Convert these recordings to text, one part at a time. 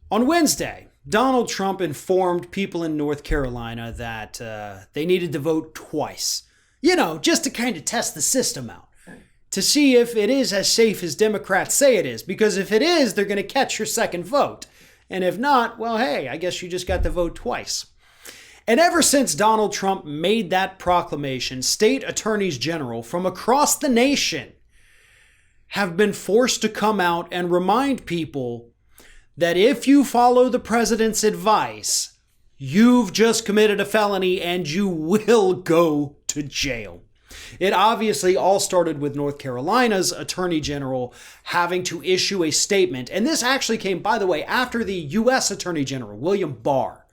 On Wednesday, Donald Trump informed people in North Carolina that they needed to vote twice. Just to kind of test the system out. To see if it is as safe as Democrats say it is. Because if it is, they're going to catch your second vote. And if not, well, hey, I guess you just got to vote twice. And ever since Donald Trump made that proclamation, state attorneys general from across the nation have been forced to come out and remind people that if you follow the president's advice, you've just committed a felony and you will go to jail. It obviously all started with North Carolina's attorney general having to issue a statement. And this actually came, by the way, after the U.S. attorney general, William Barr.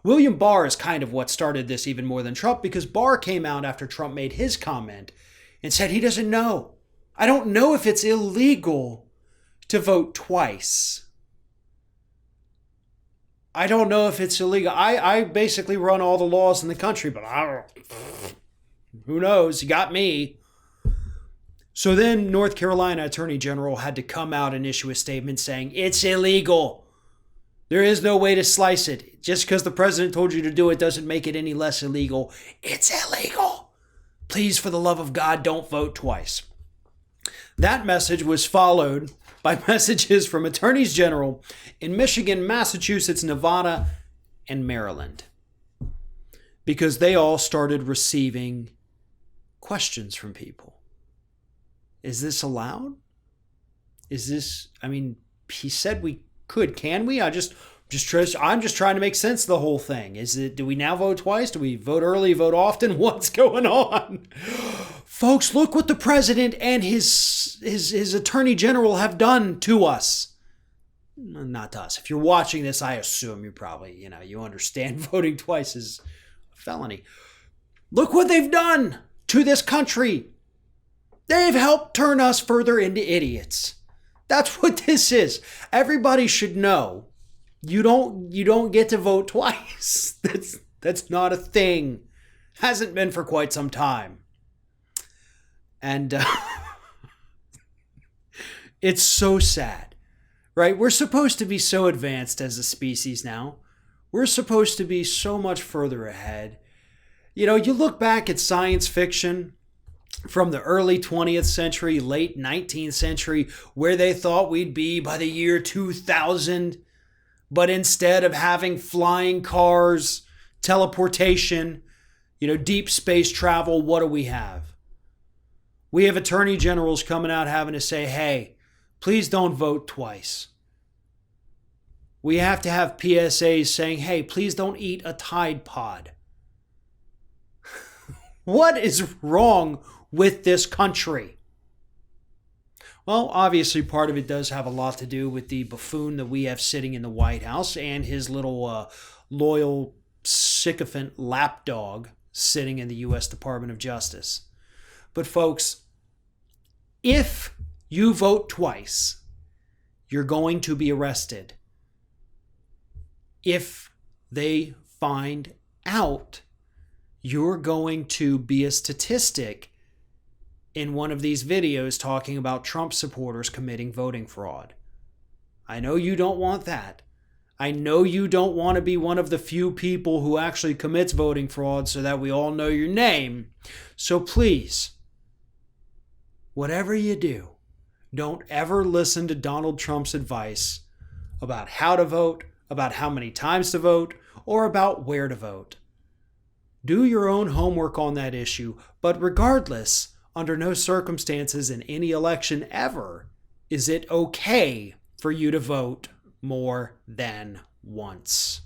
William Barr is kind of what started this even more than Trump, because Barr came out after Trump made his comment and said he doesn't know. I don't know if it's illegal to vote twice. I don't know if it's illegal. I basically run all the laws in the country, but I don't. Who knows? You got me. So then North Carolina Attorney General had to come out and issue a statement saying it's illegal. There is no way to slice it. Just because the president told you to do it doesn't make it any less illegal. It's illegal. Please, for the love of God, don't vote twice. That message was followed by messages from attorneys general in Michigan, Massachusetts, Nevada, and Maryland, because they all started receiving questions from people. Is this allowed? Is this, he said we could. Can we? I'm just trying to make sense of the whole thing. Do we now vote twice? Do we vote early, vote often? What's going on? Folks, look what the president and his attorney general have done to us. Not to us. If you're watching this, I assume you probably, you understand voting twice is a felony. Look what they've done to this country. They've helped turn us further into idiots. That's what this is. Everybody should know. You don't get to vote twice. That's not a thing. Hasn't been for quite some time. And it's so sad, right? We're supposed to be so advanced as a species now. We're supposed to be so much further ahead. You look back at science fiction from the early 20th century, late 19th century, where they thought we'd be by the year 2000. But instead of having flying cars, teleportation, deep space travel, what do we have? We have attorney generals coming out having to say, hey, please don't vote twice. We have to have PSAs saying, hey, please don't eat a Tide Pod. What is wrong with this country? Well, obviously part of it does have a lot to do with the buffoon that we have sitting in the White House and his little loyal sycophant lapdog sitting in the U.S. Department of Justice. But folks, if you vote twice, you're going to be arrested. If they find out, you're going to be a statistic in one of these videos talking about Trump supporters committing voting fraud. I know you don't want that. I know you don't want to be one of the few people who actually commits voting fraud so that we all know your name. So please, whatever you do, don't ever listen to Donald Trump's advice about how to vote, about how many times to vote, or about where to vote. Do your own homework on that issue, but regardless, under no circumstances in any election ever is it okay for you to vote more than once.